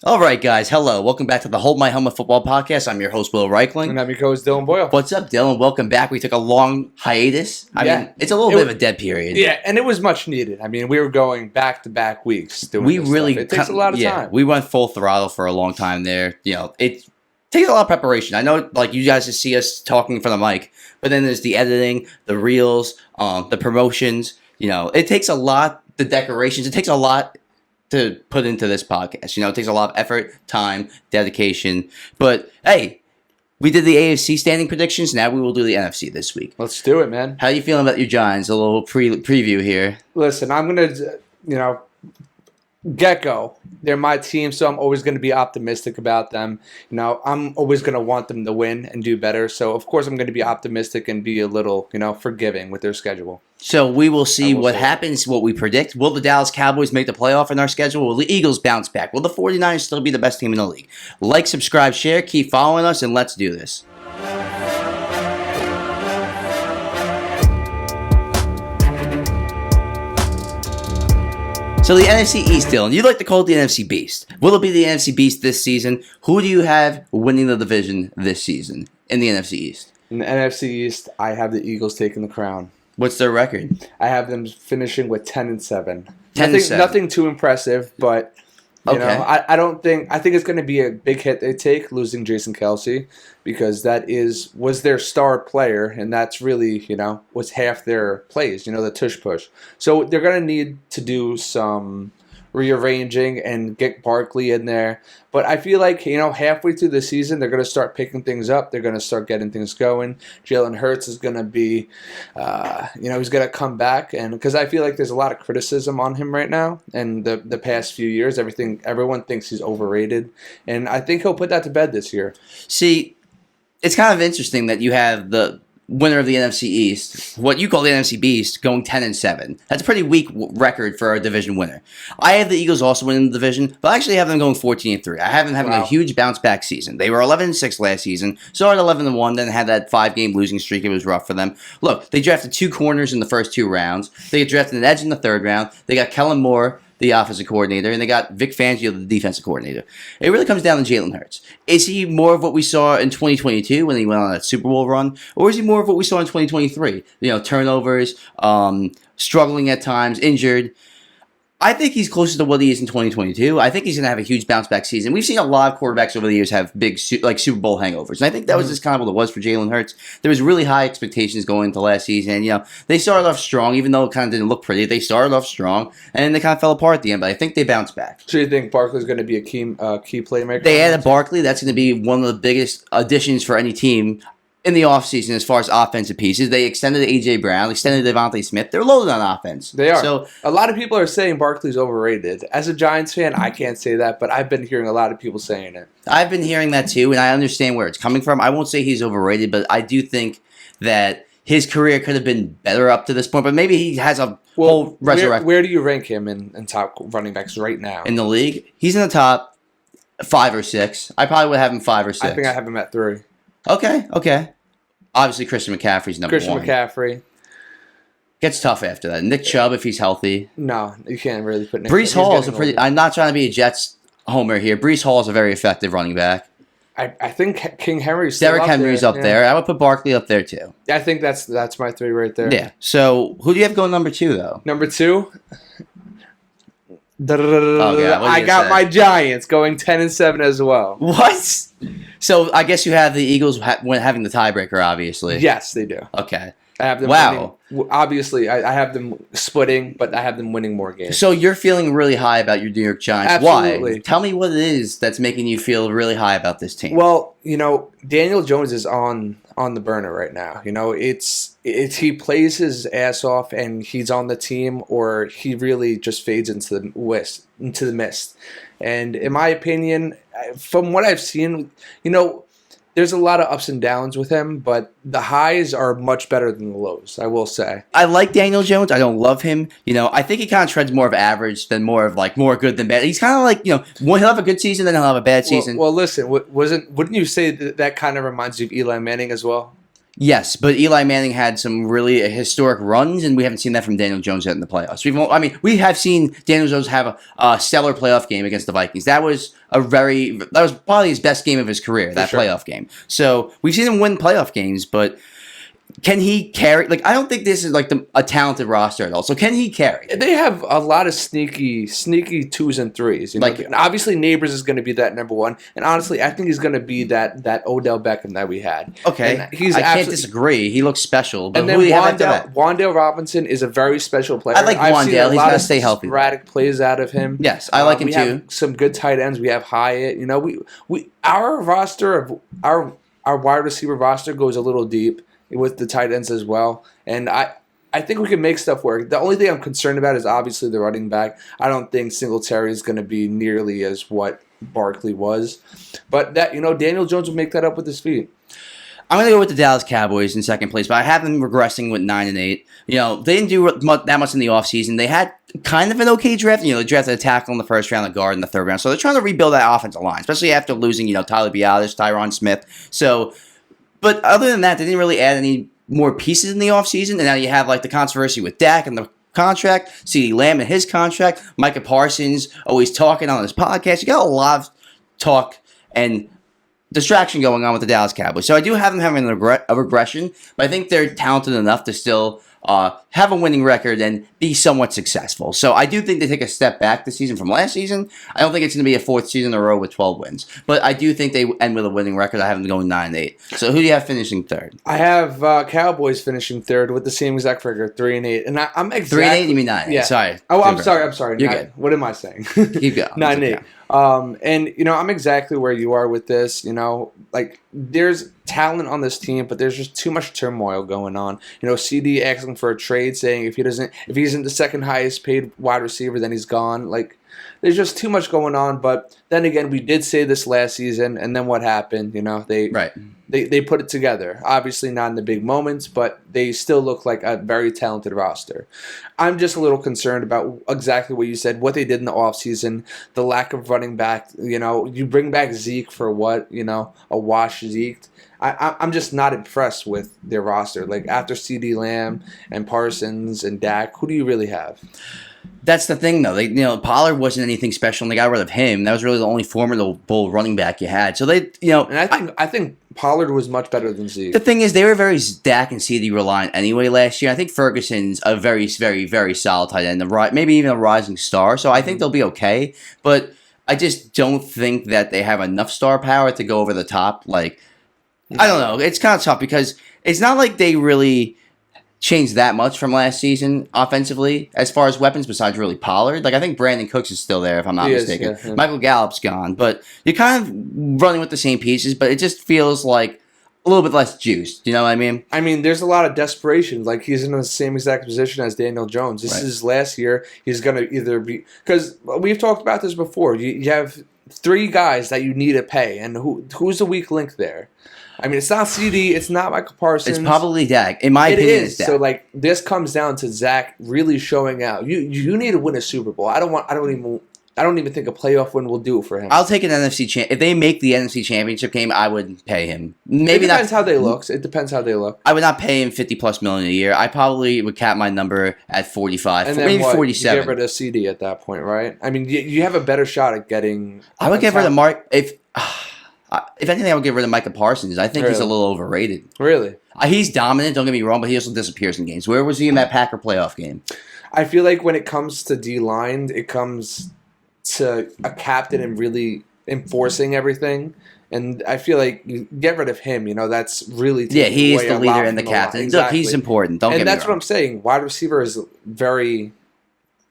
All right, guys. Hello. Welcome back to the Hold My Helmet Football Podcast. I'm your host, Will Reichling. And I'm your co-host, Dylan Boyle. What's up, Dylan? Welcome back. We took a long hiatus. I mean, it's a little bit of a dead period. Yeah, and it was much needed. I mean, we were going back-to-back weeks doing this stuff. It takes a lot of time. We went full throttle for a long time there. You know, it takes a lot of preparation. I know, like, you guys just see us talking for the mic, but then there's the editing, the reels, the promotions. You know, it takes a lot, the decorations. It takes a lot to put into this podcast. You know, it takes a lot of effort, time, dedication. But, hey, we did the AFC standing predictions. Now we will do the NFC this week. Let's do it, man. How are you feeling about your Giants? A little preview here. Listen, I'm going to, get-go. They're my team, so I'm always going to be optimistic about them. You know, I'm always going to want them to win and do better. So, of course, I'm going to be optimistic and be a little, forgiving with their schedule. So we will see what happens, what we predict. Will the Dallas Cowboys make the playoff in our schedule? Will the Eagles bounce back? Will the 49ers still be the best team in the league? Like, subscribe, share, keep following us, and let's do this. So the NFC East, Dylan, you like to call it the NFC Beast. Will it be the NFC Beast this season? Who do you have winning the division this season in the NFC East? In the NFC East, I have the Eagles taking the crown. What's their record? I have them finishing with 10-7. 10-7. Nothing too impressive, but I think it's going to be a big hit they take losing Jason Kelce, because that was their star player, and that's really was half their plays. The tush push. So they're going to need to do some rearranging and get Barkley in there. But I feel like, halfway through the season, they're going to start picking things up. They're going to start getting things going. Jalen Hurts is going to be, he's going to come back. And because I feel like there's a lot of criticism on him right now. And the past few years, everyone thinks he's overrated. And I think he'll put that to bed this year. See, it's kind of interesting that you have the winner of the NFC East, what you call the NFC Beast, going 10-7. That's a pretty weak record for a division winner. I have the Eagles also winning the division, but I actually have them going 14-3. I have them having a huge bounce back season. They were 11-6 last season, started 11-1, then had that 5-game losing streak. It was rough for them. Look, they drafted 2 corners in the first 2 rounds. They drafted an edge in the 3rd round. They got Kellen Moore, the offensive coordinator, and they got Vic Fangio, the defensive coordinator. It really comes down to Jalen Hurts. Is he more of what we saw in 2022 when he went on that Super Bowl run, or is he more of what we saw in 2023? Turnovers, struggling at times, injured. I think he's closer to what he is in 2022. I think he's going to have a huge bounce-back season. We've seen a lot of quarterbacks over the years have big Super Bowl hangovers, and I think that was just kind of what it was for Jalen Hurts. There was really high expectations going into last season. They started off strong, even though it kind of didn't look pretty. They started off strong, and they kind of fell apart at the end, but I think they bounced back. So you think Barkley's going to be a key playmaker? They added Barkley. That's going to be one of the biggest additions for any team in the offseason as far as offensive pieces. They extended A.J. Brown, extended Devontae Smith. They're loaded on offense. They are. So a lot of people are saying Barkley's overrated. As a Giants fan, I can't say that, but I've been hearing a lot of people saying it. I've been hearing that too, and I understand where it's coming from. I won't say he's overrated, but I do think that his career could have been better up to this point, but maybe he has a whole resurrection. Where do you rank him in top running backs right now? In the league? He's in the top 5 or 6. I probably would have him 5 or 6. I think I have him at 3. Okay. Obviously, Christian McCaffrey's number 1. Christian McCaffrey. Gets tough after that. Nick Chubb, if he's healthy. No, you can't really put Nick Breece Hall is a pretty... I'm not trying to be a Jets homer here. Breece Hall is a very effective running back. I think King Henry's still Derrick Henry's up there. I would put Barkley up there, too. I think that's my 3 right there. Yeah. So, who do you have going number 2, though? Number 2? I got my Giants going 10-7 as well. What? So I guess you have the Eagles having the tiebreaker, obviously. Yes, they do. Okay. I have them winning. Obviously, I have them splitting, but I have them winning more games. So you're feeling really high about your New York Giants. Absolutely. Why? Tell me what it is that's making you feel really high about this team. Well, Daniel Jones is on the burner right now. It's he plays his ass off and he's on the team, or he really just fades into the mist. And in my opinion, from what I've seen, there's a lot of ups and downs with him, but the highs are much better than the lows, I will say. I like Daniel Jones. I don't love him. I think he kind of treads more of average than more of more good than bad. He's kind of like, he'll have a good season, then he'll have a bad season. Well, listen, wouldn't you say that kind of reminds you of Eli Manning as well? Yes, but Eli Manning had some really historic runs, and we haven't seen that from Daniel Jones yet in the playoffs. We have seen Daniel Jones have a stellar playoff game against the Vikings. That was probably his best game of his career, that playoff game. So we've seen him win playoff games, but can he carry? Like, I don't think this is like a talented roster at all. So can he carry? They have a lot of sneaky 2s and 3s. You know? Like, and obviously, Neighbors is going to be that number one, and honestly, I think he's going to be that Odell Beckham that we had. Okay, I can't disagree. He looks special. But and then Wan'Dale Robinson is a very special player. I like Wan'Dale. He's got to stay healthy. Sporadic plays out of him. Yes, I like him too. Have some good tight ends. We have Hyatt. You know, our roster of our wide receiver roster goes a little deep with the tight ends as well. And I think we can make stuff work. The only thing I'm concerned about is obviously the running back. I don't think Singletary is going to be nearly as what Barkley was. But Daniel Jones will make that up with his feet. I'm going to go with the Dallas Cowboys in second place, but I have them regressing with 9-8. They didn't do that much in the offseason. They had kind of an okay draft. They drafted a tackle in the first round, a guard in the third round. So they're trying to rebuild that offensive line, especially after losing, Tyler Biadasz, Tyron Smith. But other than that, they didn't really add any more pieces in the offseason. And now you have the controversy with Dak and the contract, CeeDee Lamb and his contract, Micah Parsons always talking on his podcast. You got a lot of talk and distraction going on with the Dallas Cowboys. So I do have them having a regression, but I think they're talented enough to still have a winning record and be somewhat successful. So I do think they take a step back this season from last season. I don't think it's going to be a fourth season in a row with 12 wins, but I do think they end with a winning record. I have them going 9-8. So who do you have finishing third? I have Cowboys finishing third with the same exact figure, 3-8, and I'm exactly 3-8. You mean 9-8? Yeah. Sorry. Oh, I'm sorry. You're good. What am I saying? Keep going. 9-8. And I'm exactly where you are with this. There's talent on this team, but there's just too much turmoil going on. CD asking for a trade, saying if he isn't the second highest paid wide receiver, then he's gone. There's just too much going on. But then again, we did say this last season, and then what happened? They put it together. Obviously not in the big moments, but they still look like a very talented roster. I'm just a little concerned about exactly what you said, what they did in the offseason, the lack of running back. You bring back Zeke for what? A wash Zeke. I'm just not impressed with their roster. After CeeDee Lamb and Parsons and Dak, who do you really have? That's the thing, though. Pollard wasn't anything special, and they got rid of him. That was really the only formidable running back you had. So they, and I think Pollard was much better than Zeke. The thing is, they were very Dak and CD reliant anyway last year. I think Ferguson's a very, very, very solid tight end, maybe even a rising star. So I think they'll be okay. But I just don't think that they have enough star power to go over the top. I don't know. It's kind of tough because it's not like they really changed that much from last season offensively as far as weapons besides really Pollard. I think Brandon Cooks is still there if I'm not mistaken. Yeah. Michael Gallup's gone. But you're kind of running with the same pieces, but it just feels like a little bit less juiced. You know what I mean? I mean, there's a lot of desperation. He's in the same exact position as Daniel Jones. This is last year. He's going to either be... Because we've talked about this before. You have three guys that you need to pay. And who's the weak link there? I mean, it's not CD. It's not Michael Parsons. It's probably Dak. In my opinion, it's Dak. So, this comes down to Zach really showing out. You need to win a Super Bowl. I don't even think a playoff win will do it for him. I'll take an NFC champ. If they make the NFC Championship game, I would pay him. Maybe it depends how they look. It depends how they look. I would not pay him $50+ million a year. I probably would cap my number at 45, and maybe 47. You get rid of CD at that point, right? I mean, you have a better shot at getting. I would get rid of Mark if anything, I would get rid of Micah Parsons. I think he's a little overrated. Really? He's dominant, don't get me wrong, but he also disappears in games. Where was he in that Packer playoff game? I feel like when it comes to D-line, it comes to a captain and really enforcing everything. And I feel like you get rid of him, that's really... Yeah, he is the leader and the captain. Exactly. Look, he's important, don't get me wrong. And that's what I'm saying. Wide receiver is very...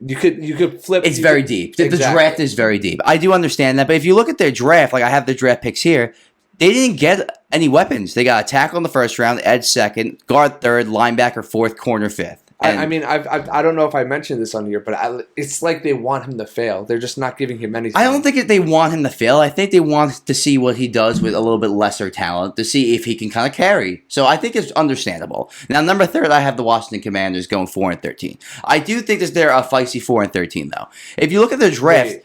You could flip. It's very deep. The draft is very deep. I do understand that, but if you look at their draft, I have the draft picks here, they didn't get any weapons. They got a tackle in the first round, edge second, guard third, linebacker fourth, corner fifth. I mean, I don't know if I mentioned this on here, but it's like they want him to fail. They're just not giving him anything. I don't think they want him to fail. I think they want to see what he does with a little bit lesser talent to see if he can kind of carry. So I think it's understandable. Now, number third, I have the Washington Commanders going 4-13. I do think they're a feisty 4-13, though. If you look at their draft...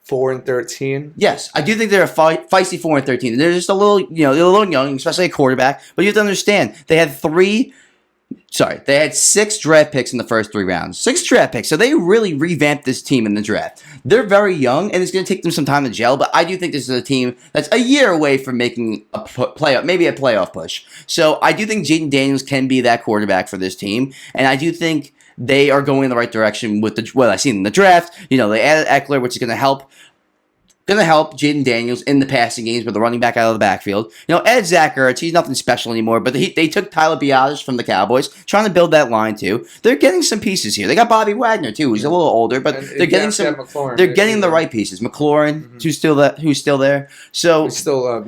4-13. Yes, I do think they're a feisty 4-13. They're just a little, they're a little young, especially a quarterback. But you have to understand, they had 6 draft picks in the first 3 rounds. 6 draft picks. So they really revamped this team in the draft. They're very young, and it's going to take them some time to gel. But I do think this is a team that's a year away from making a playoff, maybe a playoff push. So I do think Jaden Daniels can be that quarterback for this team, and I do think they are going in the right direction with what I've seen in the draft. They added Eckler, which is going to help Jaden Daniels in the passing games with the running back out of the backfield. Ed Zacharias, he's nothing special anymore, but they took Tyler Biadasz from the Cowboys, trying to build that line too. They're getting some pieces here. They got Bobby Wagner too, who's a little older, but they're getting some. They're getting the right pieces. McLaurin, who's still there. So he's still a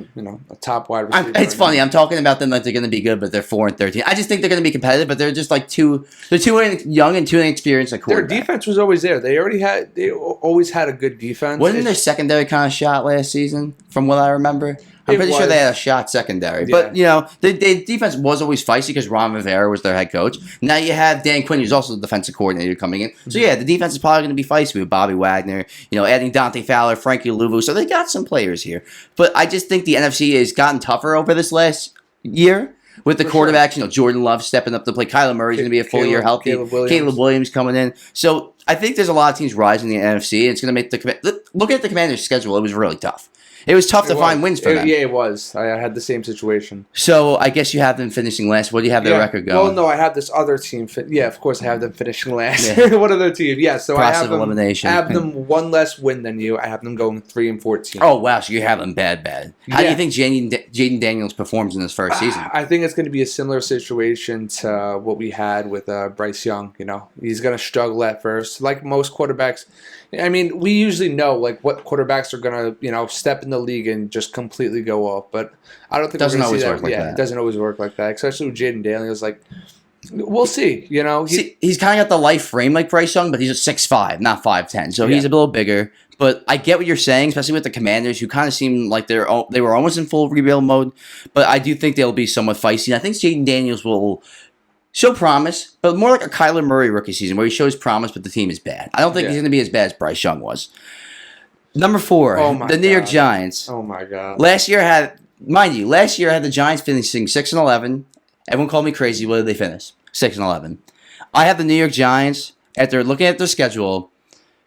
top wide receiver. It's funny. I'm talking about them like they're going to be good, but they're 4-13. I just think they're going to be competitive, but they're just like too young and too inexperienced at quarterback. Their defense was always there. They always had a good defense. Wasn't their secondary kind of shot last season, from what I remember? I'm pretty sure they had a shot secondary. Yeah. But, the defense was always feisty because Ron Rivera was their head coach. Now you have Dan Quinn, who's also the defensive coordinator, coming in. So, the defense is probably going to be feisty with Bobby Wagner, adding Dante Fowler, Frankie Louvu. So, they got some players here. But I just think the NFC has gotten tougher over this last year. With the quarterbacks, Jordan Love stepping up to play. Kyler Murray's going to be a full year healthy. Caleb Williams coming in. So I think there's a lot of teams rising in the NFC. And it's going to make look at the Commanders' schedule. It was really tough. It was tough to find wins for them. Yeah, it was. I had the same situation. So I guess you have them finishing last. What do you have their record going? Well, no, I have this other team. Of course I have them finishing last. What other team? Yeah, so Process of elimination. I have them one less win than you. I have them going 3-14. Oh, wow. So you have them bad. How do you think Jaden Daniels performs in his first season? I think it's going to be a similar situation to what we had with Bryce Young. He's going to struggle at first. Like most quarterbacks. I mean, we usually know what quarterbacks are going to, step in the league and just completely go off. But I don't think it doesn't always work like that. It doesn't always work like that, especially with Jaden Daniels. We'll see. He's kind of got the life frame like Bryce Young, but he's a 6'5", not 5'10". So he's a little bigger. But I get what you're saying, especially with the Commanders, who kind of seem like they were almost in full rebuild mode. But I do think they'll be somewhat feisty. And I think Jaden Daniels will show promise, but more like a Kyler Murray rookie season where he shows promise, but the team is bad. I don't think he's going to be as bad as Bryce Young was. Number 4, the New York Giants. Oh, my God. Last year had the Giants finishing 6-11. Everyone called me crazy. What did they finish? 6-11. I have the New York Giants, after looking at their schedule,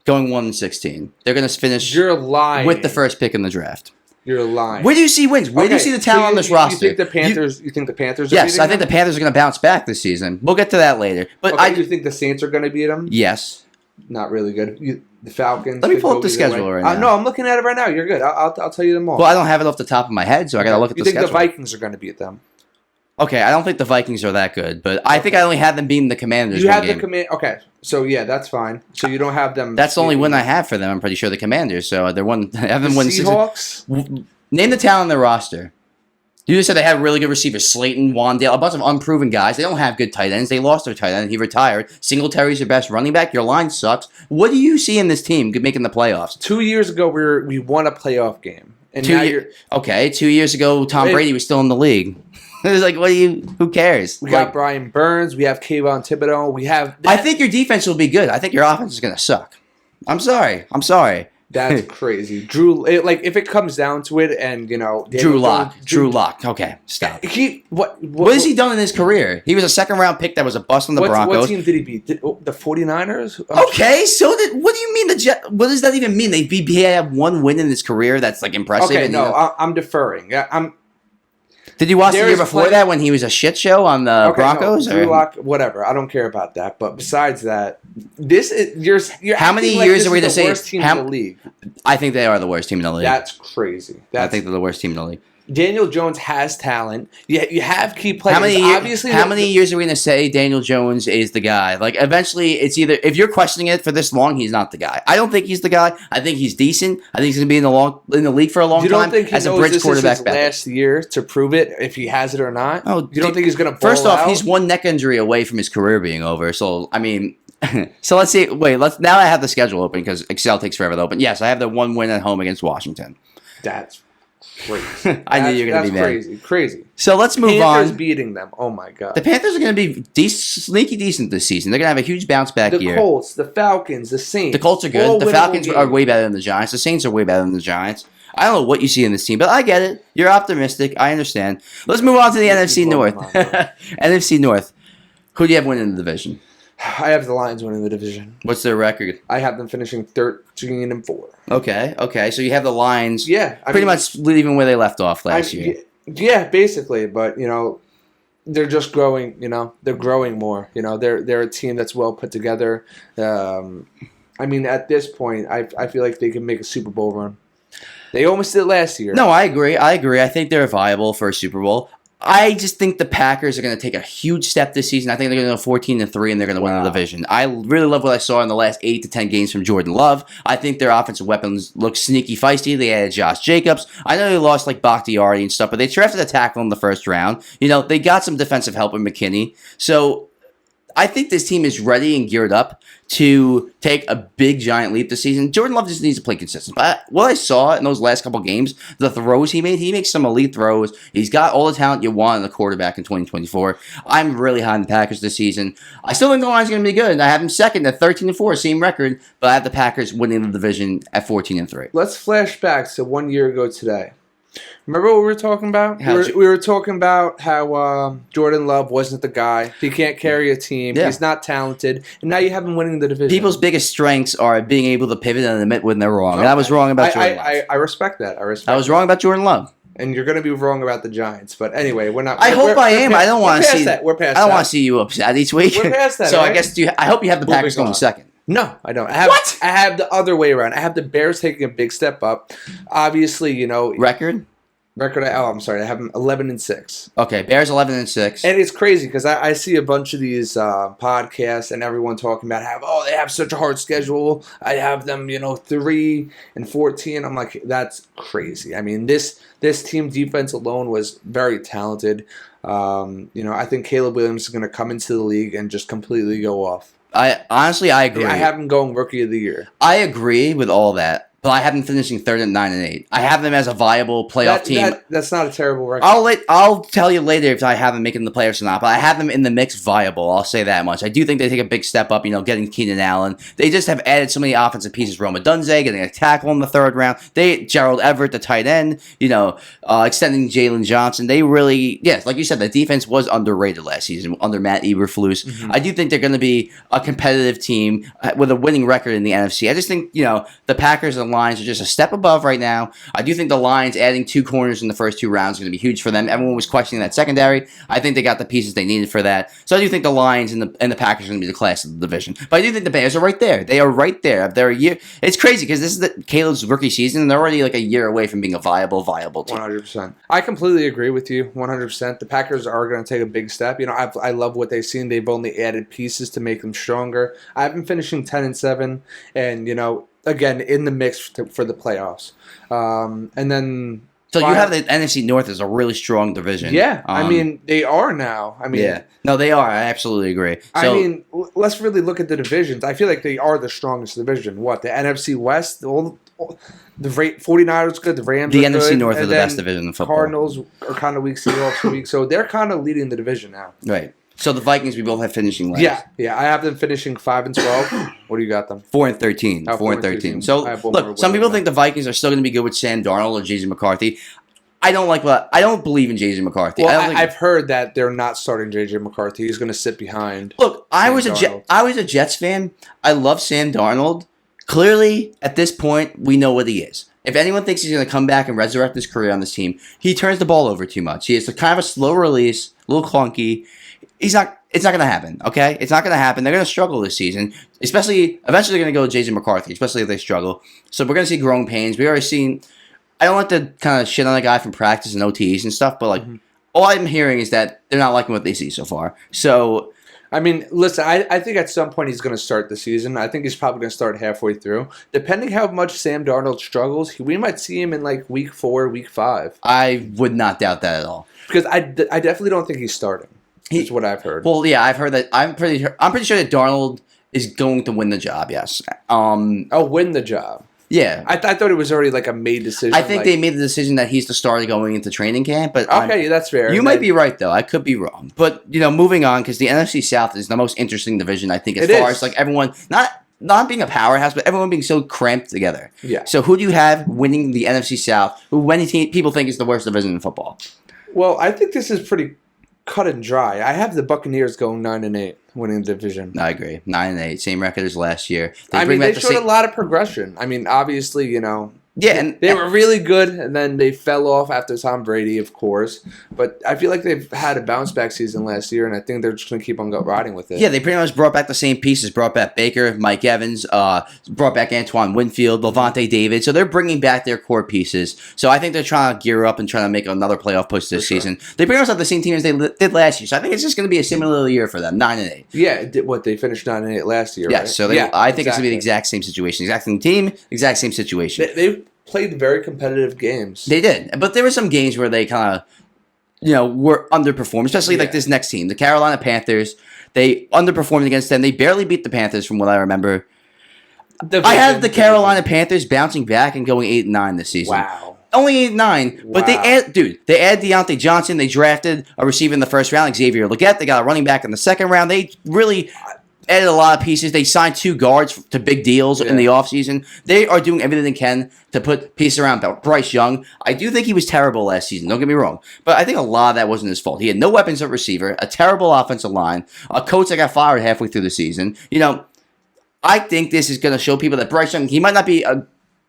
going 1-16. They're going to finish with the first pick in the draft. You're lying. Where do you see wins? Where do you see the talent on this roster? You think the Panthers? Yes, I think the Panthers are going to bounce back this season. We'll get to that later. But do you think the Saints are going to beat them? Yes. Not really good. The Falcons. Let me pull up the schedule right now. No, I'm looking at it right now. You're good. I'll tell you them all. Well, I don't have it off the top of my head, so I got to look at the schedule. You think the Vikings are going to beat them? Okay, I don't think the Vikings are that good, but I think I only have them beating the Commanders. You have the Command. Okay, so that's fine. So you don't have them. That's the only win I have for them. I'm pretty sure the Commanders. So they're one. I have them win. Seahawks. Name the talent on their roster. You just said they had really good receivers: Slayton, Wandale, a bunch of unproven guys. They don't have good tight ends. They lost their tight end. He retired. Singletary's your best running back. Your line sucks. What do you see in this team making the playoffs? 2 years ago, we won a playoff game. And 2 years ago, Tom Brady was still in the league. It was like, who cares? We got Brian Burns. We have Kayvon Thibodeau. I think your defense will be good. I think your offense is going to suck. I'm sorry. That's crazy. Drew, if it comes down to it, and Drew Lock. Okay, stop. What has he done in his career? He was a second-round pick that was a bust on the Broncos. What team did he beat? The 49ers? Okay, what do you mean what does that even mean? He had one win in his career that's impressive. Okay, I'm deferring. Did you watch the year before that when he was a shit show on the Broncos? No, Drew Lock, whatever. I don't care about that. But besides that, you're how many years are we to say? Worst team in the league? I think they are the worst team in the league. That's crazy. I think they're the worst team in the league. Daniel Jones has talent. You have key players. How many years are we going to say Daniel Jones is the guy? Eventually, it's either if you're questioning it for this long, he's not the guy. I don't think he's the guy. I think he's decent. I think he's going to be in the league for a long time. You don't think he as a knows bridge this quarterback is his last year to prove it if he has it or not? Oh, you don't think he's going to? First off, he's one neck injury away from his career being over. So I mean. So let's see. Now I have the schedule open because Excel takes forever to open. Yes, I have the one win at home against Washington. crazy. I knew you were going to be mad. Crazy. So let's move Panthers on. beating them. Oh, my God. The Panthers are going to be sneaky decent this season. They're going to have a huge bounce back year. The Colts, the Falcons, the Saints. The Colts are good. The Falcons are way better than the Giants. The Saints are way better than the Giants. I don't know what you see in this team, but I get it. You're optimistic. I understand. Let's move on to the NFC North. NFC North. Who do you have winning the division? I have the Lions winning the division. What's their record? I have them finishing 13-4. Okay. So you have the Lions. Yeah, pretty much leaving where they left off last year. Yeah, basically. But they're just growing. They're growing more. They're a team that's well put together. At this point, I feel like they can make a Super Bowl run. They almost did last year. No, I agree. I think they're viable for a Super Bowl. I just think the Packers are going to take a huge step this season. I think they're going to go 14-3, and they're going to win the division. I really love what I saw in the last 8 to 10 games from Jordan Love. I think their offensive weapons look sneaky feisty. They added Josh Jacobs. I know they lost Bakhtiari and stuff, but they drafted a tackle in the first round. They got some defensive help with McKinney. So I think this team is ready and geared up to take a big, giant leap this season. Jordan Love just needs to play consistent. But what I saw in those last couple games, the throws he makes some elite throws. He's got all the talent you want in the quarterback in 2024. I'm really high on the Packers this season. I still think the line's going to be good. I have them second at 13-4, same record, but I have the Packers winning the division at 14-3. Let's flash back to 1 year ago today. Remember what we were talking about? We were talking about how Jordan Love wasn't the guy. He can't carry a team. Yeah. He's not talented. And now you have him winning the division. People's biggest strengths are being able to pivot and admit when they're wrong. Okay. And I was wrong about Jordan Love. I respect that. I was wrong about Jordan Love. And you're going to be wrong about the Giants. But anyway, we're not. I hope I am. I don't want to see that. We're past that. I don't want to see you upset each week. We're past that. So right? I guess I hope you have the Packers going second. No, I don't. What? I have the other way around. I have the Bears taking a big step up. Obviously, record. I'm sorry. I have them 11-6. Okay, Bears 11-6. And it's crazy because I see a bunch of these podcasts and everyone talking about how they have such a hard schedule. I have them 3-14. I'm like, that's crazy. This team defense alone was very talented. I think Caleb Williams is going to come into the league and just completely go off. I agree. I have him going Rookie of the Year. I agree with all that. But I have them finishing third at 9-8. I have them as a viable playoff team. That's not a terrible record. I'll tell you later if I have them making the playoffs or not. But I have them in the mix viable. I'll say that much. I do think they take a big step up. Getting Keenan Allen. They just have added so many offensive pieces. Roma Dunze getting a tackle in the third round. Gerald Everett, the tight end. Extending Jalen Johnson. They really, like you said, the defense was underrated last season under Matt Eberflus. Mm-hmm. I do think they're going to be a competitive team with a winning record in the NFC. I just think the Packers and Lions are just a step above right now. I do think the Lions adding 2 corners in the first 2 rounds is going to be huge for them. Everyone was questioning that secondary. I think they got the pieces they needed for that. So I do think the Lions and the Packers are going to be the class of the division. But I do think the Bears are right there. They are right there. They're a year. It's crazy because this is Caleb's rookie season, and they're already like a year away from being a viable team. 100%. I completely agree with you. 100%. The Packers are going to take a big step. I love what they've seen. They've only added pieces to make them stronger. I've been finishing 10-7, and again, in the mix for the playoffs. And then... So you have the NFC North as a really strong division. Yeah. They are now. Yeah. No, they are. I absolutely agree. So, let's really look at the divisions. I feel like they are the strongest division. What? The NFC West? The 49ers good. The Rams the are NFC good, North are the best division in football. Cardinals are kind of weak. Seahawks are weak. So they're kind of leading the division now. Right. So the Vikings, we both have finishing last. Yeah. I have them finishing 5-12. What do you got them? 4-13. 4-13. So look, some people think the Vikings are still going to be good with Sam Darnold or Jason McCarthy. I don't believe in Jason McCarthy. Well, I've heard that they're not starting JJ McCarthy. He's going to sit behind. Look, I was a Jets fan. I love Sam Darnold. Clearly, at this point, we know what he is. If anyone thinks he's going to come back and resurrect his career on this team, he turns the ball over too much. He is kind of a slow release, a little clunky. It's not going to happen, okay? It's not going to happen. They're going to struggle this season. Eventually they're going to go with Jason McCarthy, especially if they struggle. So we're going to see growing pains. We already seen... I don't like to kind of shit on a guy from practice and OTs and stuff, but all I'm hearing is that they're not liking what they see so far. So... listen, I think at some point he's going to start the season. I think he's probably going to start halfway through. Depending how much Sam Darnold struggles, we might see him in week 4, week 5. I would not doubt that at all. Because I definitely don't think he's starting. Is what I've heard. Well, yeah, I've heard that. I'm pretty sure that Darnold is going to win the job. Yes. Win the job. Yeah. I thought it was already like a made decision. I think they made the decision that he's the starter going into training camp. But okay, that's fair. You might be right, though. I could be wrong. But, moving on, because the NFC South is the most interesting division, I think, as far as, like, everyone, not being a powerhouse, but everyone being so cramped together. Yeah. So who do you have winning the NFC South, who many people think is the worst division in football? Well, I think this is pretty cut and dry. I have the Buccaneers going 9-8, winning the division. I agree. 9-8, same record as last year. They showed a lot of progression. I mean, obviously, yeah, and they were really good, and then they fell off after Tom Brady, of course. But I feel like they've had a bounce back season last year, and I think they're just going to keep on riding with it. Yeah, they pretty much brought back the same pieces. Brought back Baker, Mike Evans, brought back Antoine Winfield, Levante David. So they're bringing back their core pieces. So I think they're trying to gear up and trying to make another playoff push this season. They pretty much have the same team as they did last year. So I think it's just going to be a similar year for them, 9-8. Yeah, they finished 9-8 last year, yes, right? So I think it's going to be the exact same situation. Exact same team, exact same situation. They played very competitive games. They did. But there were some games where they kind of, were underperformed, especially like this next team, the Carolina Panthers. They underperformed against them. They barely beat the Panthers from what I remember. I have the Carolina Panthers bouncing back and going 8-9 this season. Wow. Only 8-9, but they add Deontay Johnson. They drafted a receiver in the first round, Xavier Legette. They got a running back in the second round. They really added a lot of pieces. They signed 2 guards to big deals in the offseason. They are doing everything they can to put pieces around Bryce Young. I do think he was terrible last season. Don't get me wrong. But I think a lot of that wasn't his fault. He had no weapons at receiver, a terrible offensive line, a coach that got fired halfway through the season. I think this is going to show people that Bryce Young, he might not be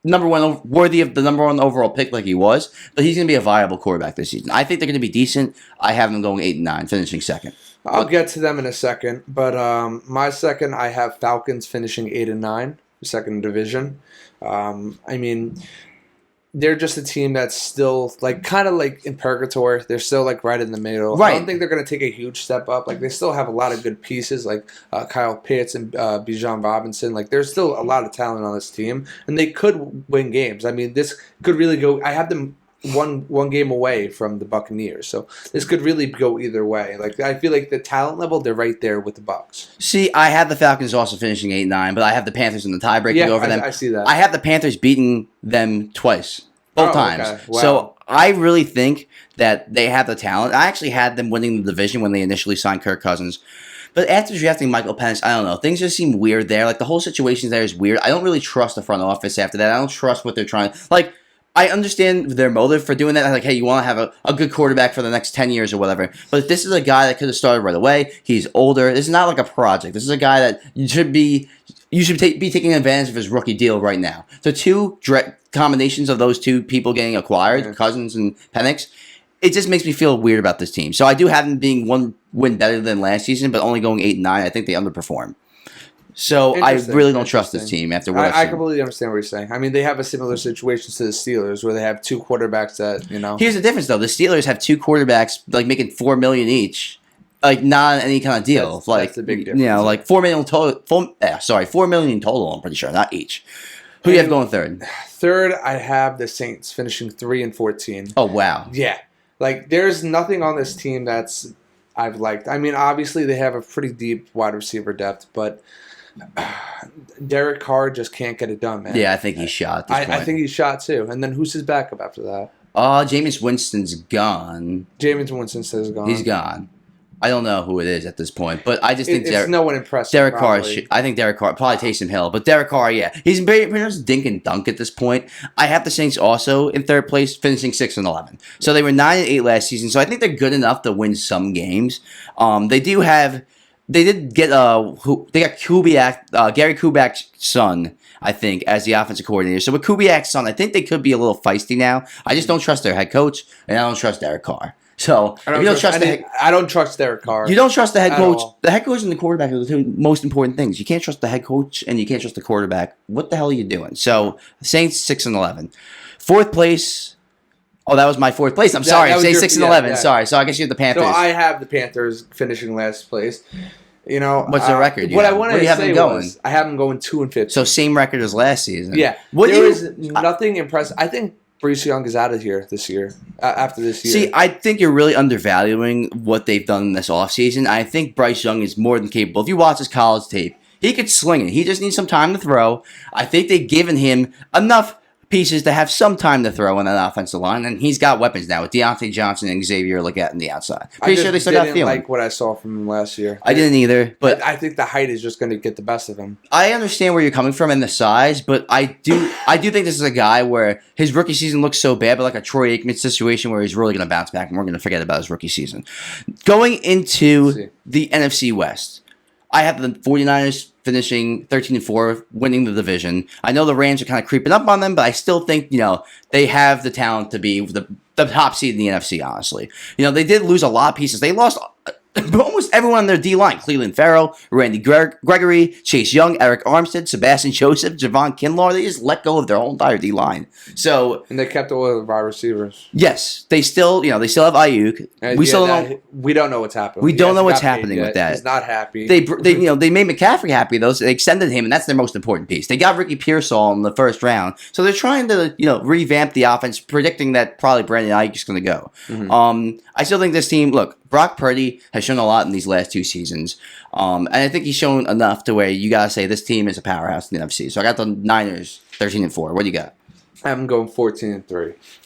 worthy of the number 1 overall pick like he was, but he's going to be a viable quarterback this season. I think they're going to be decent. I have them going 8-9, finishing second. I'll get to them in a second, but my second, I have Falcons finishing 8-9, second division. I mean, they're just a team that's still kind of in purgatory. They're still right in the middle. Right. I don't think they're going to take a huge step up. They still have a lot of good pieces Kyle Pitts and Bijan Robinson. There's still a lot of talent on this team, and they could win games. I mean, this could really go. I have them one game away from the Buccaneers, so this could really go either way. I feel like the talent level, they're right there with the Bucs. See, I have the Falcons also finishing 8-9, but I have the Panthers in the tiebreaker over them. I see that. I have the Panthers beating them twice, both times. Okay. Wow. So I really think that they have the talent. I actually had them winning the division when they initially signed Kirk Cousins. But after drafting Michael Penix, I don't know. Things just seem weird there. The whole situation there is weird. I don't really trust the front office after that. I don't trust what they're trying. I understand their motive for doing that. Hey, you want to have a good quarterback for the next 10 years or whatever. But this is a guy that could have started right away. He's older. This is not a project. This is a guy that you should be taking advantage of his rookie deal right now. So 2 combinations of those 2 people getting acquired, Cousins and Penix, it just makes me feel weird about this team. So I do have them being 1 win better than last season, but only going 8-9. I think they underperform. So I really don't trust this team after what I've seen. I completely understand what you're saying. I mean, they have a similar situation to the Steelers, where they have 2 quarterbacks that, Here's the difference, though. The Steelers have 2 quarterbacks, making $4 million each, not any kind of deal. That's the big difference. $4 million total. $4 million total. I'm pretty sure, not each. Who do you have going third? Third, I have the Saints finishing 3-14. Oh wow. Yeah, there's nothing on this team that's I've liked. I mean, obviously they have a pretty deep wide receiver depth, but Derek Carr just can't get it done, man. Yeah, I think he's shot at this point. I think he's shot too. And then who's his backup after that? Jameis Winston's gone. Jameis Winston says gone. He's gone. I don't know who it is at this point, but I just think it's no one impressive. Derek Carr. I think Derek Carr, probably Taysom Hill, but Derek Carr, yeah, he's pretty much dink and dunk at this point. I have the Saints also in third place, finishing 6-11. So they were 9-8 last season. So I think they're good enough to win some games. They did get Kubiak, Gary Kubiak's son, I think, as the offensive coordinator. So with Kubiak's son, I think they could be a little feisty now. I just don't trust their head coach, and I don't trust Derek Carr. So I don't trust Derek Carr. You don't trust the head coach. The head coach and the quarterback are the 2 most important things. You can't trust the head coach and you can't trust the quarterback. What the hell are you doing? So Saints 6-11. Fourth place. Oh, that was my fourth place. I'm sorry. Say 6-11. Yeah. Sorry. So I guess you have the Panthers. So I have the Panthers finishing last place. What's their record? What I wanted to say was I have them going 2-15. So same record as last season. Yeah. There is nothing impressive. I think Bryce Young is out of here this year, after this year. See, I think you're really undervaluing what they've done in this offseason. I think Bryce Young is more than capable. If you watch his college tape, He could sling it. He just needs some time to throw. I think they've given him enough pieces to have some time to throw on that offensive line, and he's got weapons now with Deontay Johnson and Xavier Legette on the outside. Pretty sure they still got feeling. I didn't like what I saw from him last year. I didn't either, but I think the height is just going to get the best of him. I understand where you're coming from and the size, but I do think this is a guy where his rookie season looks so bad, but like a Troy Aikman situation where he's really going to bounce back, and we're going to forget about his rookie season. Going into the NFC West, I have the 49ers finishing 13-4, winning the division. I know the Rams are kind of creeping up on them, but I still think, they have the talent to be the top seed in the NFC, honestly. They did lose a lot of pieces. They lost almost everyone on their D-line. Cleveland Farrell, Randy Gregory, Chase Young, Eric Armstead, Sebastian Joseph, Javon Kinlaw. They just let go of their whole entire D-line. And they kept all of our receivers. Yes. They still, they still have Ayuk. We don't know what's happening. We don't know what's happening with that. He's not happy. They made McCaffrey happy, though, so they extended him, and that's their most important piece. They got Ricky Pearsall in the first round, so they're trying to, revamp the offense, predicting that probably Brandon Ayuk is going to go. Mm-hmm. I still think this team, look, Brock Purdy has shown a lot in these last two seasons, and I think he's shown enough to where you got to say this team is a powerhouse in the NFC. So I got the Niners 13-4. What do you got? I'm going 14-3.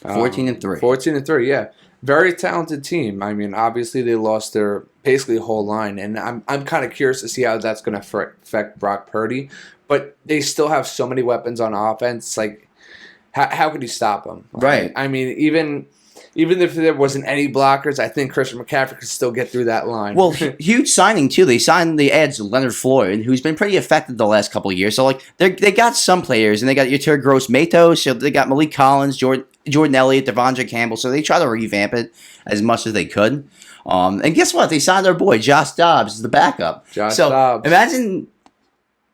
14-3. 14-3, yeah. Very talented team. I mean, obviously they lost their basically whole line, and I'm kind of curious to see how that's going to affect Brock Purdy. But they still have so many weapons on offense. Like, how could you stop them? Right. I mean, even if there wasn't any blockers, I think Christian McCaffrey could still get through that line. Well, huge signing, too. They signed the ads Leonard Floyd, who's been pretty effective the last couple of years. So, they got some players, and they got Yetur Gross-Matos, so they got Malik Collins, Jordan Elliott, Devondre Campbell, so they try to revamp it as much as they could. And guess what? They signed our boy, Josh Dobbs, as the backup. Dobbs. Imagine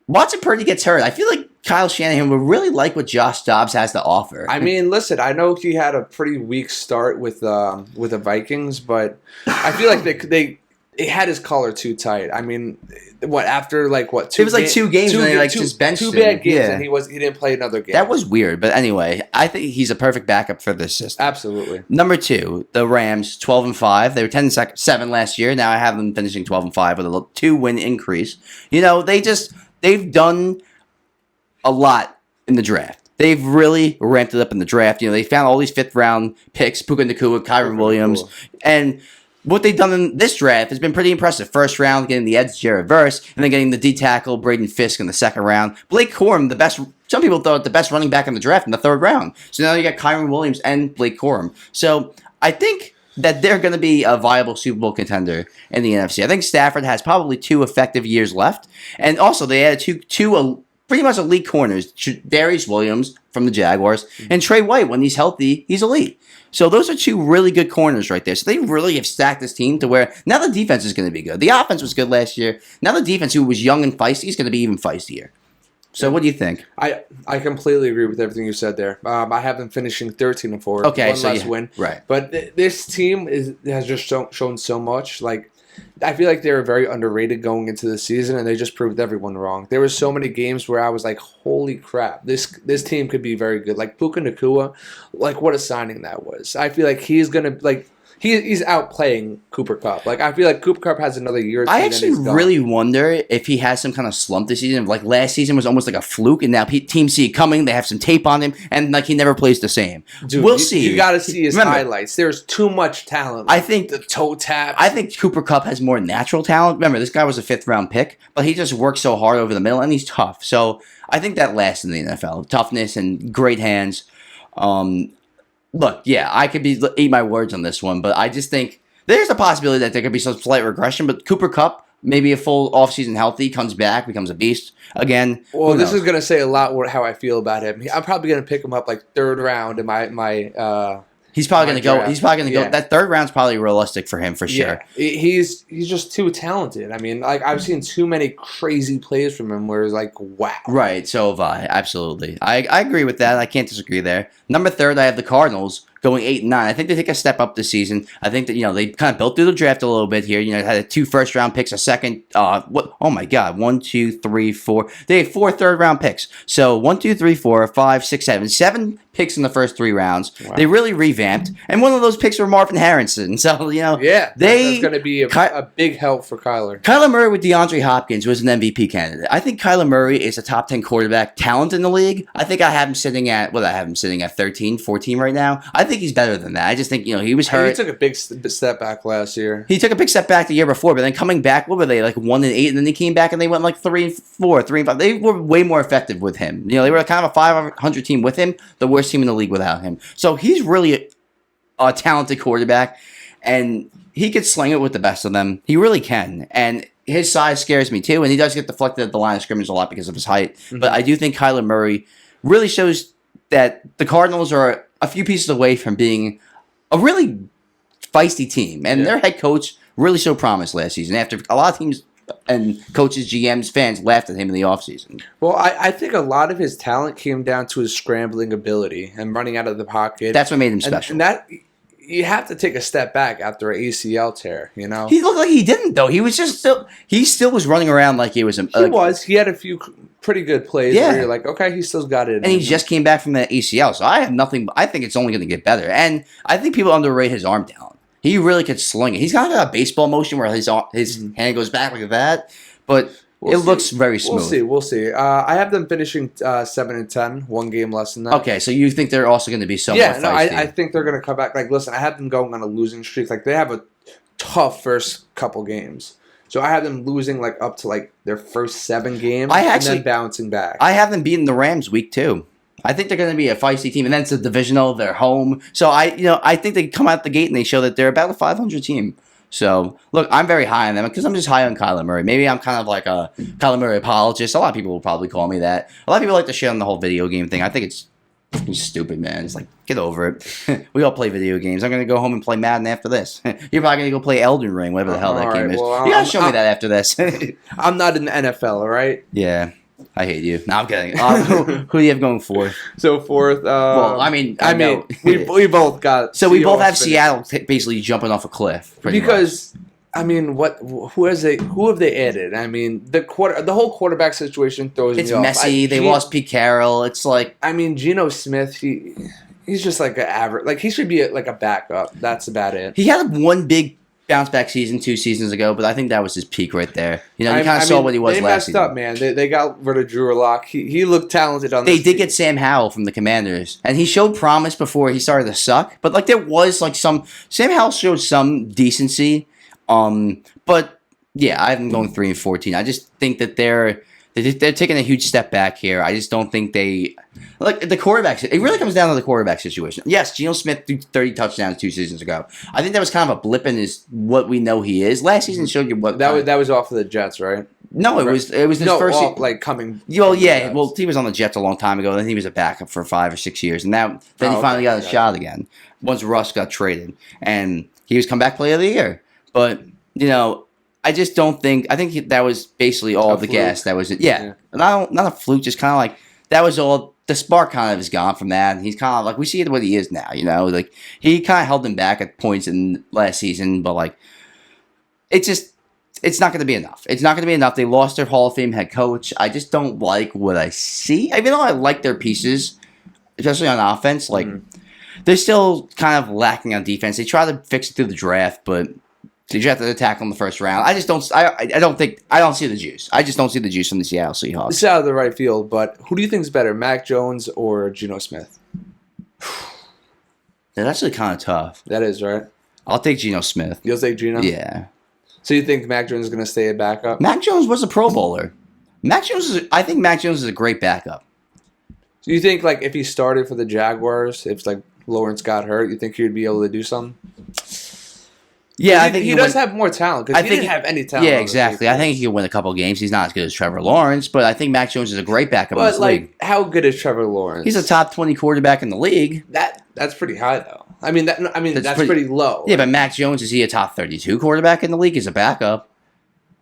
watching Purdy gets hurt. I feel like Kyle Shanahan would really like what Josh Dobbs has to offer. I mean, listen, I know he had a pretty weak start with the Vikings, but I feel like they had his collar too tight. I mean, after 2 games? It was like 2 games and they just benched him. 2 bad games and he didn't play another game. That was weird, but anyway, I think he's a perfect backup for this system. Absolutely. Number 2, the Rams, 12-5. They were 10-7 last year. Now I have them finishing 12-5 with a 2-win increase. They've done a lot in the draft. They've really ramped it up in the draft. They found all these 5th-round picks, Puka Nacua, Kyron Williams, and what they've done in this draft has been pretty impressive. First round, getting the edge Jared Verse, and then getting the D-tackle Braden Fisk in the second round. Blake Corum, some people thought the best running back in the draft in the 3rd round. So now you got Kyron Williams and Blake Corum. So I think that they're going to be a viable Super Bowl contender in the NFC. I think Stafford has probably 2 effective years left. And also, they added two pretty much elite corners. Darius Williams from the Jaguars and Trey White, when he's healthy, he's elite. So those are 2 really good corners right there. So they really have stacked this team to where now the defense is going to be good. The offense was good last year. Now the defense, who was young and feisty, is going to be even feistier. So what do you think? I completely agree with everything you said there. I have them finishing 13-4. Okay, one less win. Right. But this team has just shown so much. I feel like they were very underrated going into the season, and they just proved everyone wrong. There were so many games where I was like, holy crap, this team could be very good. Like Puka Nacua, what a signing that was. I feel like he's going to, he's outplaying Cooper Kupp. I feel like Cooper Kupp has another year or two. I actually really wonder if he has some kind of slump this season. Last season was almost like a fluke, and now teams see it coming. They have some tape on him, and he never plays the same. Dude, we'll see. You got to see his highlights. There's too much talent. I think the toe tap. I think Cooper Kupp has more natural talent. Remember, this guy was a 5th-round pick, but he just works so hard over the middle, and he's tough. So I think that lasts in the NFL. Toughness and great hands. Look, yeah, I could eat my words on this one, but I just think there's a possibility that there could be some slight regression, but Cooper Kupp, maybe a full offseason healthy, comes back, becomes a beast again. Well, this is going to say a lot how I feel about him. I'm probably going to pick him up 3rd round in my He's probably going to go. He's probably going to go. That 3rd round's probably realistic for him for sure. Yeah. He's just too talented. I mean, I've seen too many crazy plays from him where it's wow. Right. So have I. Absolutely. I agree with that. I can't disagree there. Number 3rd, I have the Cardinals going 8-9. I think they take a step up this season. I think that they kind of built through the draft a little bit here. Had 2 first-round picks, a second. Oh my God! 1, 2, 3, 4. They have 4 third-round picks. So 1, 2, 3, 4, 5, 6, 7. 7 picks in the first 3 rounds. Wow. They really revamped, and one of those picks were Marvin Harrison. So that's going to be a big help for Kyler. Kyler Murray with DeAndre Hopkins was an MVP candidate. I think Kyler Murray is a top 10 quarterback talent in the league. I think I have him sitting at 13, 14 right now. I think he's better than that. I just think he was hurt. He took a big step back last year. He took a big step back the year before, but then coming back, what were they, like 1-8, and then they came back and they went like 3-4, 3-5. They were way more effective with him. They were kind of a 500 team with him, the worst team in the league without him. So he's really a talented quarterback, and he could sling it with the best of them. He really can, and his size scares me too, and he does get deflected at the line of scrimmage a lot because of his height. Mm-hmm. But I do think Kyler Murray really shows that the Cardinals are a few pieces away from being a really feisty team, and their head coach really showed promise last season after a lot of teams and coaches, GMs, fans laughed at him in the offseason. Well, I think a lot of his talent came down to his scrambling ability and running out of the pocket. That's what made him special. And that you have to take a step back after an ACL tear, He looked like he didn't, though. He was he still was running around like he was He had a few pretty good plays where you're like, okay, he still's got it. And he just came back from the ACL, so I have nothing. I think it's only going to get better. And I think people underrate his arm talent. He really could sling it. He's got a baseball motion where his hand goes back like that, but looks very smooth. We'll see. I have them finishing 7-10, 1 game less than that. Okay, so you think they're also going to be somewhat feisty? I think they're going to come back. Like, listen, I have them going on a losing streak. Like, they have a tough first couple games. So I have them losing up to their first 7 games and then bouncing back. I have them beating the Rams week 2. I think they're going to be a feisty team, and then it's a divisional. They're home, so I think they come out the gate and they show that they're about a 500 team. So look, I'm very high on them because I'm just high on Kyler Murray. Maybe I'm kind of like a Kyler Murray apologist. A lot of people will probably call me that. A lot of people like to shit on the whole video game thing. I think it's stupid, man. It's like, get over it. We all play video games. I'm going to go home and play Madden after this. You're probably going to go play Elden Ring, whatever the hell that game is. Well, you got to show me that after this. I'm not in the NFL, all right? Yeah. I hate you. No, I'm kidding. Who do you have going fourth? So fourth. We both got. So we both have Seattle basically jumping off a cliff. Because much. Who have they added? The whole quarterback situation throws me off. It's messy. They lost Pete Carroll. It's like Geno Smith. He's just like an average. Like he should be like a backup. That's about it. He had one big bounce back season 2 seasons ago, but I think that was his peak right there. You kind of saw what he was last season. They messed up, man. They got rid of Drew Lock. He looked talented on. They did get Sam Howell from the Commanders, and he showed promise before he started to suck. But there was some Sam Howell showed some decency. But yeah, I have them going 3-14. I just think that they're taking a huge step back here. I just don't think they the quarterback. It really comes down to the quarterback situation. Yes, Geno Smith threw 30 touchdowns 2 seasons ago. I think that was kind of a blip in what we know he is. Last season showed you what that was off of the Jets, right? No, it was his first coming. Well, yeah. Well, he was on the Jets a long time ago. Then he was a backup for 5 or 6 years, and then he finally got a shot again once Russ got traded, and he was comeback player of the year. But I just don't think. I think that was basically all the gas. That was it. Yeah. Not a fluke. Just kind of like that was all. The spark kind of is gone from that, and he's kind of like we see what he is now. He kind of held them back at points in last season, but it's not going to be enough. It's not going to be enough. They lost their Hall of Fame head coach. I just don't like what I see. Even though I like their pieces, especially on offense, they're still kind of lacking on defense. They try to fix it through the draft, but. Did you have to tackle in the first round? I just don't. I don't see the juice. I just don't see the juice from the Seattle Seahawks. It's out of the right field, but who do you think is better, Mac Jones or Geno Smith? That's actually kind of tough. That is right. I'll take Geno Smith. You'll take Geno? Yeah. So you think Mac Jones is going to stay a backup? Mac Jones was a Pro Bowler. I think Mac Jones is a great backup. So you think if he started for the Jaguars, if Lawrence got hurt, you think he'd be able to do something? Yeah, I think he does have more talent because he didn't have any talent. Yeah, exactly. I think he can win a couple of games. He's not as good as Trevor Lawrence, but I think Mac Jones is a great backup in this league. How good is Trevor Lawrence? He's a top 20 quarterback in the league. That's pretty high though. That's pretty low. Yeah, but Mac Jones, is he a top 32 quarterback in the league as a backup?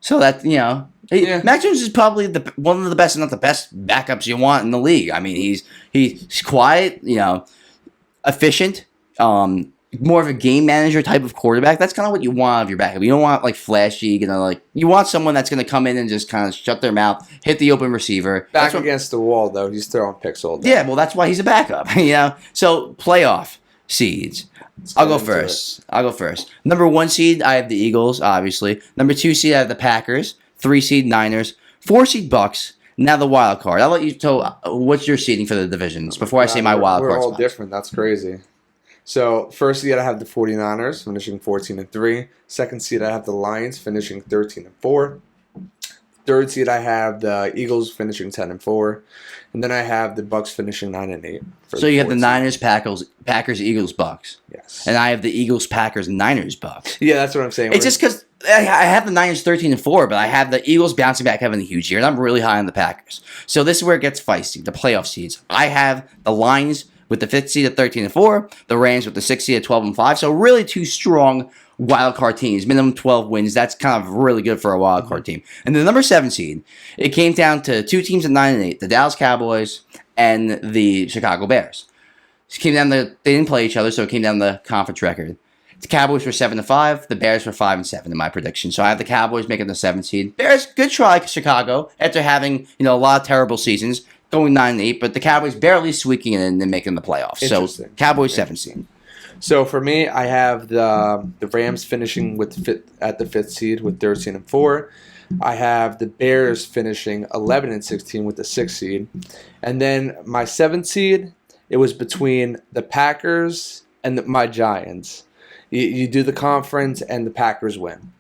So that Mac Jones is probably one of the best, if not the best backups you want in the league. He's quiet, efficient. more of a game manager type of quarterback, that's kind of what you want out of your backup. You don't want like flashy, you want someone that's going to come in and just kind of shut their mouth, hit the open receiver. Back against the wall, though, he's throwing picks all day. Yeah, well, that's why he's a backup. So playoff seeds. I'll go first. Number 1 seed, I have the Eagles, obviously. Number 2 seed, I have the Packers. 3 seed, Niners. 4 seed, Bucks. Now the wild card. I'll let you tell what's your seeding for the divisions before I say my wild card. We're all spots. different. That's crazy. So, first seed, I have the 49ers, finishing 14-3. Second seed, I have the Lions, finishing 13-4. Third seed, I have the Eagles, finishing 10-4. And then I have the Bucks finishing 9-8. So you have the Niners, Packers, Eagles, Bucks. Yes. And I have the Eagles, Packers, Niners, Bucks. Yeah, that's what I'm saying. It's just because I have the Niners 13-4, but I have the Eagles bouncing back, having a huge year, and I'm really high on the Packers. So this is where it gets feisty, the playoff seeds. I have the Lions with the 5th seed at 13-4, the Rams with the 6th seed at 12-5. So really 2 strong wild card teams, minimum 12 wins. That's kind of really good for a wild card team. And the number 7 seed, it came down to 2 teams at 9-8, the Dallas Cowboys and the Chicago Bears. It came down to, they didn't play each other, so it came down to the conference record. The Cowboys were 7-5, the Bears were 5-7 in my prediction. So I have the Cowboys making the 7th seed. Bears, good try, Chicago, after having a lot of terrible seasons, going 9-8, but the Cowboys barely squeaking in and making the playoffs. So Cowboys 7th seed. So for me, I have the Rams finishing at the 5th seed with 13-4. I have the Bears finishing 11-16 with the 6th seed. And then my 7th seed, it was between the Packers and my Giants. You do the conference and the Packers win.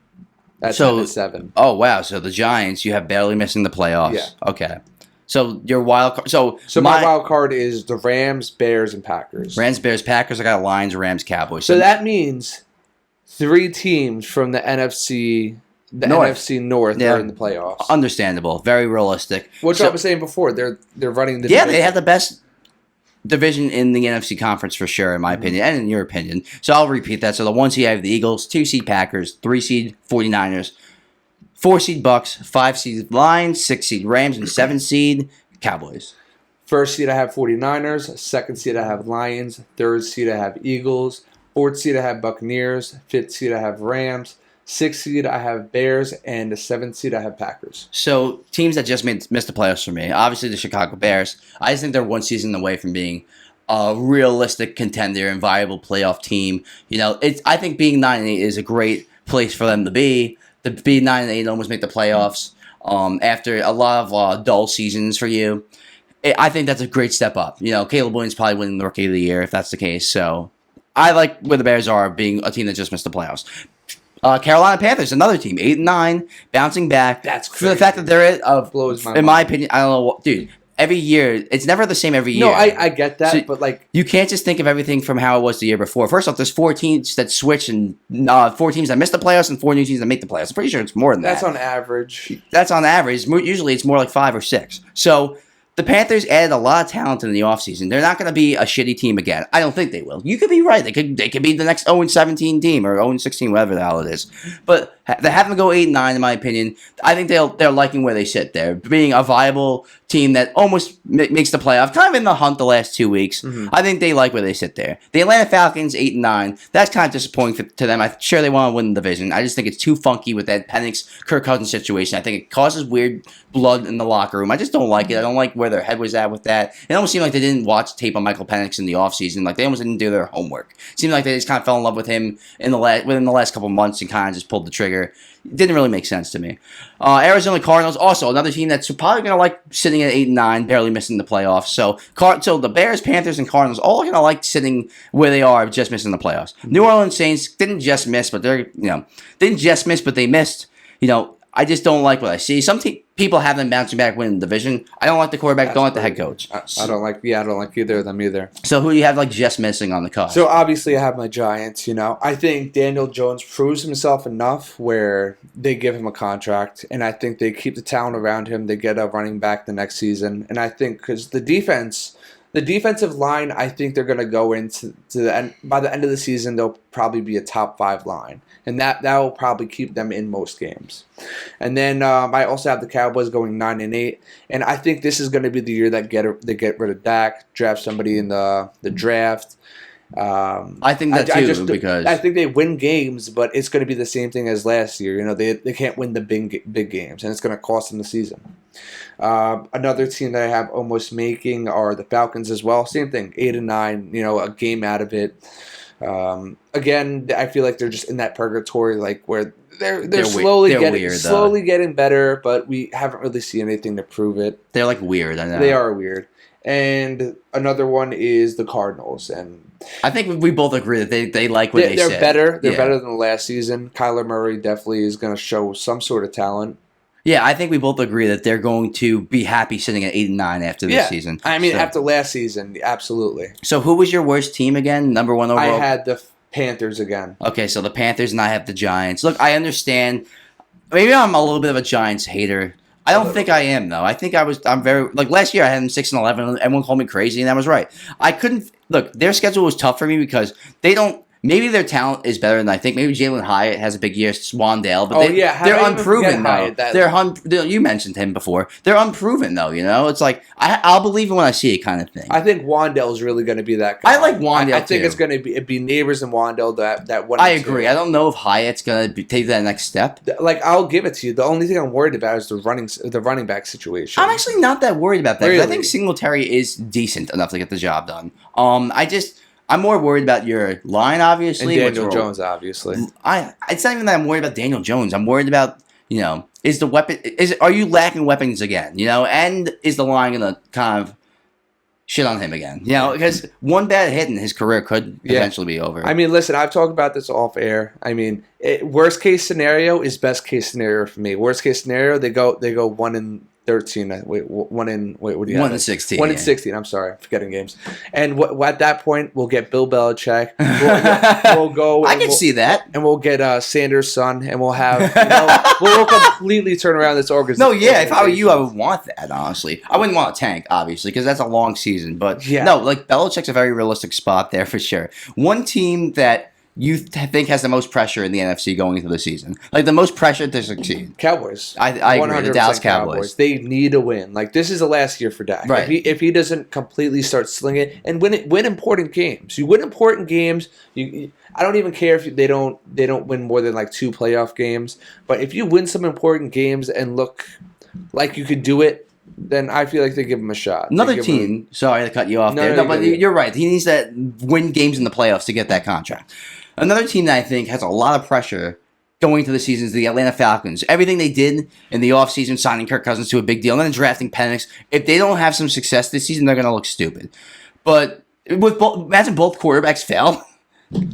That's 7. Oh, wow. So the Giants, you have barely missing the playoffs. Yeah. Okay. So your wild card. So my wild card is the Rams, Bears, and Packers. Rams, Bears, Packers. I got Lions, Rams, Cowboys. So that means 3 teams from the NFC North are in the playoffs. Understandable. Very realistic. Which I was saying before, they're running the division. They have the best division in the NFC conference for sure, in my opinion, and in your opinion. So I'll repeat that. So the 1 seed, I have the Eagles. 2 seed, Packers. 3 seed, 49ers. 4 seed Bucks, 5 seed Lions, 6 seed Rams, and 7 seed Cowboys. First seed I have 49ers, second seed I have Lions, third seed I have Eagles, fourth seed I have Buccaneers, fifth seed I have Rams, sixth seed I have Bears, and the 7th seed I have Packers. So teams that just missed the playoffs for me, obviously the Chicago Bears. I just think they're 1 season away from being a realistic contender and viable playoff team. I think being 9-8 is a great place for them to be. To be 9-8 and almost make the playoffs after a lot of dull seasons for you. I think that's a great step up. Caleb Williams probably winning the Rookie of the Year if that's the case. So I like where the Bears are, being a team that just missed the playoffs. Carolina Panthers, another team, 8-9, bouncing back. That's crazy. For the fact that they're blows my in mind. my opinion, I don't know, dude. Every year, it's never the same every year. No, I get that, So but you can't just think of everything from how it was the year before. First off, there's 4 teams that switch and 4 teams that miss the playoffs and 4 new teams that make the playoffs. I'm pretty sure it's more than that. That's on average. That's on average. Usually it's more like 5 or 6. So the Panthers added a lot of talent in the offseason. They're not going to be a shitty team again. I don't think they will. You could be right. They could be the next 0-17 team or 0-16, whatever the hell it is. But they're having to go 8-9, in my opinion. I think they're liking where they sit there, being a viable team that almost makes the playoff, kind of in the hunt the last 2 weeks. Mm-hmm. I think they like where they sit there. The Atlanta Falcons, 8-9. That's kind of disappointing to them. I'm sure they want to win the division. I just think it's too funky with that Penix, Kirk Cousins situation. I think it causes weird blood in the locker room. I just don't like it. I don't like where their head was at with that. It almost seemed like they didn't watch tape on Michael Penix in the offseason. Like they almost didn't do their homework. It seemed like they just kind of fell in love with him within the last couple of months and kind of just pulled the trigger. It didn't really make sense to me. Arizona Cardinals, also another team that's probably going to like sitting at 8-9, barely missing the playoffs. So the Bears, Panthers, and Cardinals all going to like sitting where they are, just missing the playoffs. New Orleans Saints didn't just miss, but they missed. I just don't like what I see. Some people have them bouncing back, winning the division. I don't like the quarterback. Don't like the head coach. I don't like either of them either. So who do you have just missing on the cusp? So obviously I have my Giants. I think Daniel Jones proves himself enough where they give him a contract, and I think they keep the talent around him. They get a running back the next season, and I think because the defensive line, I think they're going to go into the end. By the end of the season, they'll probably be a top 5 line. And that will probably keep them in most games. And then I also have the Cowboys going 9-8. And I think this is going to be the year that they get rid of Dak, draft somebody in the draft. I think that too, because I think they win games, but it's going to be the same thing as last year. You know, they can't win the big games, and it's going to cost them the season. Another team that I have almost making are the Falcons as well. Same thing, 8-9. You know, a game out of it. Again, I feel like they're just in that purgatory, like where they're slowly getting better, but we haven't really seen anything to prove it. They're like weird. I know they are weird. And another one is the Cardinals, and I think we both agree that they like what they're said. better. They're better than the last season. Kyler Murray definitely is going to show some sort of talent. Yeah, I think we both agree that they're going to be happy sitting at 8-9 after this season. I mean, after last season, absolutely. So who was your worst team again? Number one overall? I had the Panthers again. Okay, so the Panthers, and I have the Giants. Look, I understand. Maybe I'm a little bit of a Giants hater. I don't think I am, though. I think I'm very, like last year I had them 6-11. Everyone called me crazy, and I was right. I couldn't, look, their schedule was tough for me because they don't, maybe their talent is better than I think. Maybe Jalen Hyatt has a big year, Swandale, but they're unproven, though. You mentioned him before. They're unproven, though, you know? It's like, I'll believe it when I see it kind of thing. I think Wandale is really going to be that guy. I like Wandale, I think it's going to be Neighbors and Wandale that one. I agree. I don't know if Hyatt's going to take that next step. Like, I'll give it to you. The only thing I'm worried about is the running back situation. I'm actually not that worried about that. Really? I think Singletary is decent enough to get the job done. I'm more worried about your line, obviously. And Daniel Jones, obviously. It's not even that I'm worried about Daniel Jones. I'm worried about, you know, are you lacking weapons again? You know, and is the line going to kind of shit on him again? You know, because one bad hit and his career could eventually be over. I mean, listen, I've talked about this off air. I mean, worst case scenario is best case scenario for me. Worst case scenario, they go 1-13. What do you have? 1-16. 1-16. I'm sorry, forgetting games. And at that point, we'll get Bill Belichick. We'll go. I can see that. And we'll get Sanders' son, and we'll have. We'll completely turn around this organization. No, yeah. If I were you, I would want that. Honestly, I wouldn't want a tank, obviously, because that's a long season. But no, like Belichick's a very realistic spot there for sure. One team that you think has the most pressure in the NFC going into the season? Like the most pressure to succeed? Cowboys. I agree. The Dallas Cowboys. They need a win. Like this is the last year for Dak. Right. If he doesn't completely start slinging and win important games. You win important games. I don't even care if they don't win more than like 2 playoff games. But if you win some important games and look like you could do it, then I feel like they give him a shot. Another team. Sorry to cut you off there. No, but you're right. He needs to win games in the playoffs to get that contract. Another team that I think has a lot of pressure going into the season is the Atlanta Falcons. Everything they did in the offseason, signing Kirk Cousins to a big deal, and then drafting Penix, if they don't have some success this season, they're going to look stupid. But imagine both quarterbacks fail.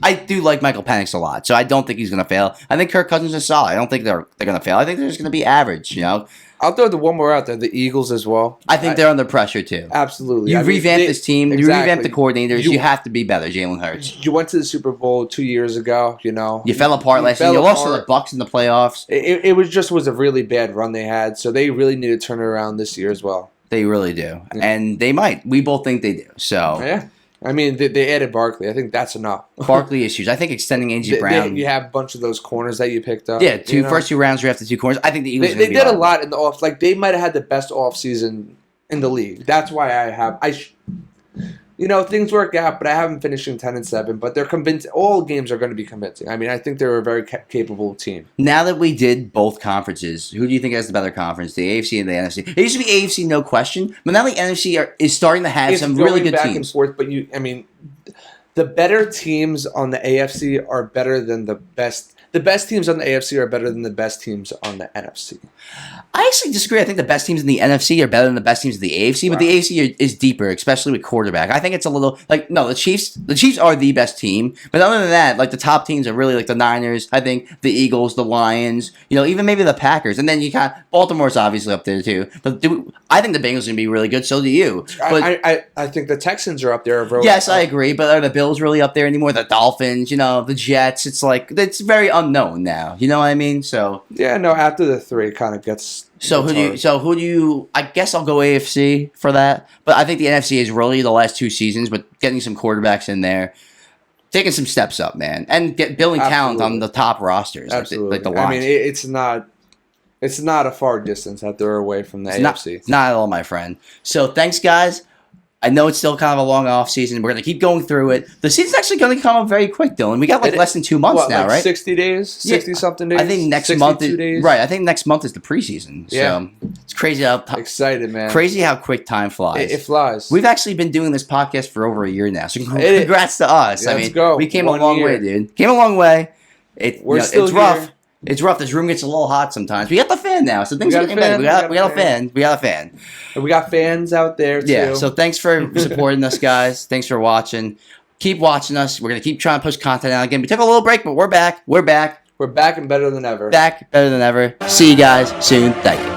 I do like Michael Penix a lot, so I don't think he's going to fail. I think Kirk Cousins is solid. I don't think they're going to fail. I think they're just going to be average, you know. I'll throw the one more out there, the Eagles as well. I think they're under pressure too. Absolutely. You revamped this team. Exactly. You revamped the coordinators. You have to be better, Jalen Hurts. You went to the Super Bowl 2 years ago, you know. You fell apart last year. You lost to the Bucs in the playoffs. It was a really bad run they had, so they really need to turn it around this year as well. They really do. And they might. We both think they do. So yeah. I mean, they added Barkley. I think that's enough. Barkley issues. I think extending A.J. Brown. You have a bunch of those corners that you picked up. Yeah, first 2 rounds drafted 2 corners. I think the Eagles. They did a lot in the off. Like they might have had the best off season in the league. That's why things work out, but I have them finishing 10-7. But they're convinced. All games are going to be convincing. I mean, I think they're a very capable team. Now that we did both conferences, who do you think has the better conference, the AFC and the NFC? It used to be AFC, no question, but now the NFC is starting to have some really good back teams. And forth, but the better teams on the AFC are better than the best. The best teams on the AFC are better than the best teams on the NFC. I actually disagree. I think the best teams in the NFC are better than the best teams in the AFC, but the AFC is deeper, especially with quarterback. I think it's a little like the Chiefs are the best team, but other than that, like the top teams are really like the Niners, I think the Eagles, the Lions, even maybe the Packers, and then you got Baltimore's obviously up there too. But I think the Bengals are going to be really good. So do you? But I think the Texans are up there. Yes, I agree. But are the Bills really up there anymore? The Dolphins, the Jets. It's like it's very unknown now. You know what I mean? So yeah, no. After the 3, it kind of gets. So who do you? I guess I'll go AFC for that. But I think the NFC is really the last 2 seasons, but getting some quarterbacks in there, taking some steps up, man, and building talent on the top rosters. Absolutely. Like the Lions. I mean, it's not a far distance that they're away from the AFC. Not at all, my friend. So thanks, guys. I know it's still kind of a long off season. We're going to keep going through it. The season's actually going to come up very quick, Dylan. We got less than 2 months now, right? 60 days? 60-something days? I think next month is days. Right. I think next month is the preseason. So it's crazy how excited, man. Crazy how quick time flies. It flies. We've actually been doing this podcast for over a year now. So congrats to us. Let's go. We came a long way, dude. Came a long way. It's rough. Here. It's rough. This room gets a little hot sometimes. We got the fan now, so things are getting better. We got a fan. We got a fan. And we got fans out there too. Yeah. So thanks for supporting us, guys. Thanks for watching. Keep watching us. We're gonna keep trying to push content out again. We took a little break, but we're back. We're back. We're back and better than ever. Back better than ever. See you guys soon. Thank you.